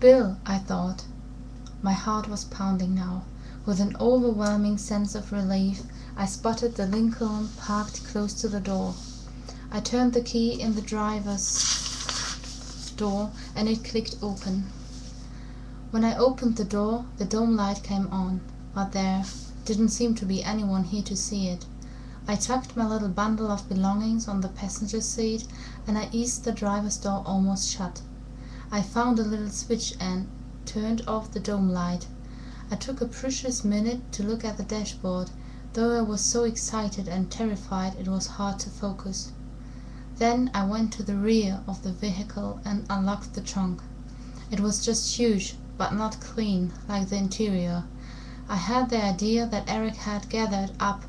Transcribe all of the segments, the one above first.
Bill, I thought. My heart was pounding now. With an overwhelming sense of relief, I spotted the Lincoln parked close to the door. I turned the key in the driver's door and it clicked open. When I opened the door, the dome light came on, but there didn't seem to be anyone here to see it. I tucked my little bundle of belongings on the passenger seat and I eased the driver's door almost shut. I found a little switch and turned off the dome light. I took a precious minute to look at the dashboard, though I was so excited and terrified it was hard to focus. Then I went to the rear of the vehicle and unlocked the trunk. It was just huge, but not clean like the interior. I had the idea that Eric had gathered up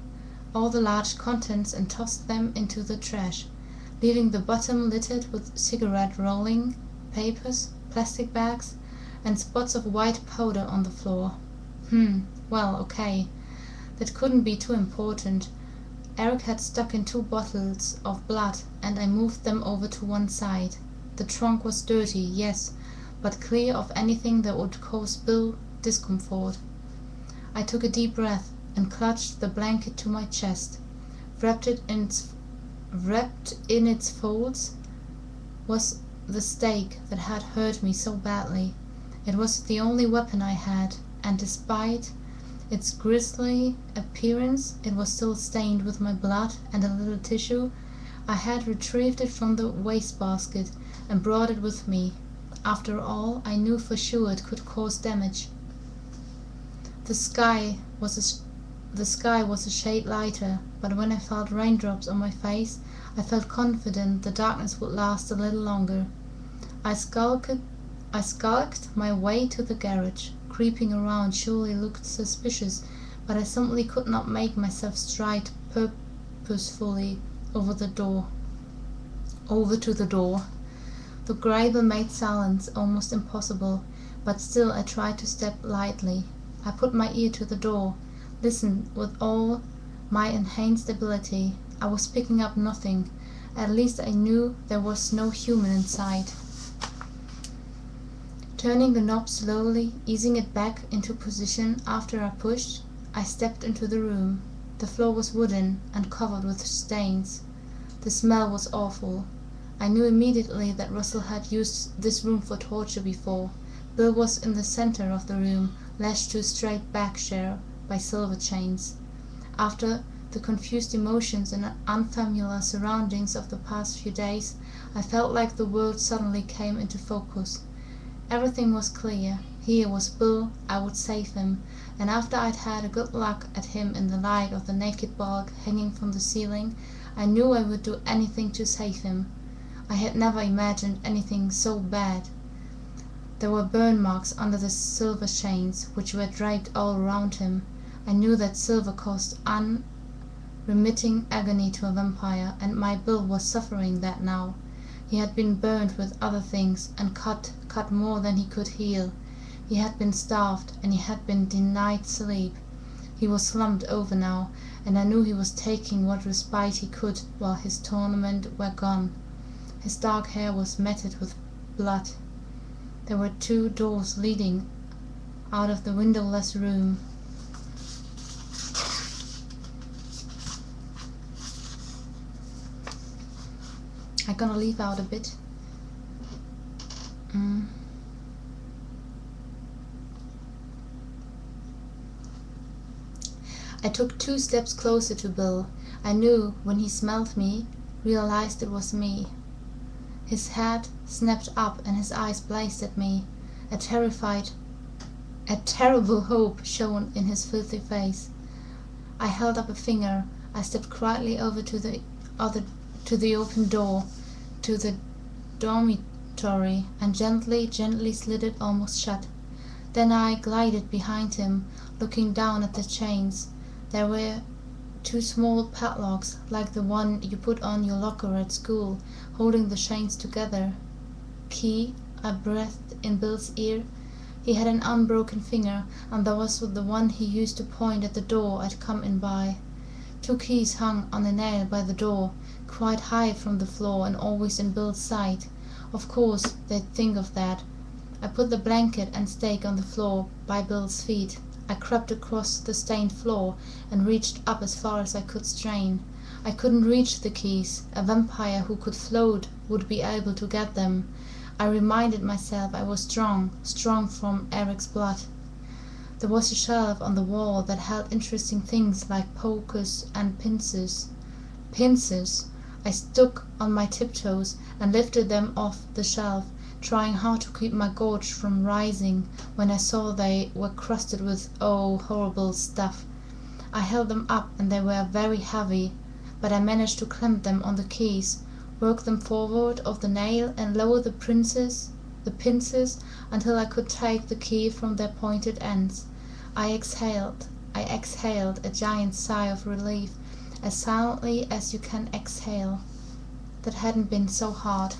all the large contents and tossed them into the trash, leaving the bottom littered with cigarette rolling papers, plastic bags, and spots of white powder on the floor. Well, okay. That couldn't be too important. Eric had stuck in 2 bottles of blood, and I moved them over to one side. The trunk was dirty, yes, but clear of anything that would cause Bill discomfort. I took a deep breath and clutched the blanket to my chest. Wrapped in its folds was the stake that had hurt me so badly. It was the only weapon I had, and despite its grisly appearance, it was still stained with my blood and a little tissue. I had retrieved it from the wastebasket and brought it with me. After all, I knew for sure it could cause damage. The sky was a shade lighter, but when I felt raindrops on my face, I felt confident the darkness would last a little longer. I skulked my way to the garage. Creeping around surely looked suspicious, but I simply could not make myself stride purposefully over to the door. The gravel made silence almost impossible, but still I tried to step lightly. I put my ear to the door, listened with all my enhanced ability. I was picking up nothing. At least I knew there was no human inside. Turning the knob slowly, easing it back into position after I pushed, I stepped into the room. The floor was wooden and covered with stains. The smell was awful. I knew immediately that Russell had used this room for torture before. Bill was in the center of the room, lashed to a straight back chair by silver chains. After the confused emotions and unfamiliar surroundings of the past few days, I felt like the world suddenly came into focus. Everything was clear. Here was Bill. I would save him, and after I'd had a good look at him in the light of the naked bulk hanging from the ceiling, I knew I would do anything to save him. I had never imagined anything so bad. There were burn marks under the silver chains, which were draped all around him. I knew that silver caused unremitting agony to a vampire, and my Bill was suffering that now. He had been burned with other things, and cut more than he could heal. He had been starved, and he had been denied sleep. He was slumped over now, and I knew he was taking what respite he could while his torment were gone. His dark hair was matted with blood. There were 2 doors leading out of the windowless room. I'm gonna leave out a bit. I took 2 steps closer to Bill. I knew when he smelled me, realized it was me. His head snapped up and his eyes blazed at me. A terrible hope shone in his filthy face. I held up a finger. I stepped quietly over to the open door to the dormitory and gently slid it almost shut. Then I glided behind him, looking down at the chains. There were 2 small padlocks, like the one you put on your locker at school, holding the chains together. Key, I breathed in Bill's ear. He had an unbroken finger, and that was the one he used to point at the door I'd come in by. 2 keys hung on a nail by the door, quite high from the floor and always in Bill's sight. Of course they'd think of that. I put the blanket and stake on the floor by Bill's feet. I crept across the stained floor and reached up as far as I could strain. I couldn't reach the keys. A vampire who could float would be able to get them. I reminded myself I was strong from Eric's blood. There was a shelf on the wall that held interesting things like pokers and pincers. Pincers! I stood on my tiptoes and lifted them off the shelf, trying hard to keep my gorge from rising when I saw they were crusted with horrible stuff. I held them up and they were very heavy, but I managed to clamp them on the keys, work them forward of the nail and lower the pincers until I could take the key from their pointed ends. I exhaled a giant sigh of relief, as silently as you can exhale. That hadn't been so hard.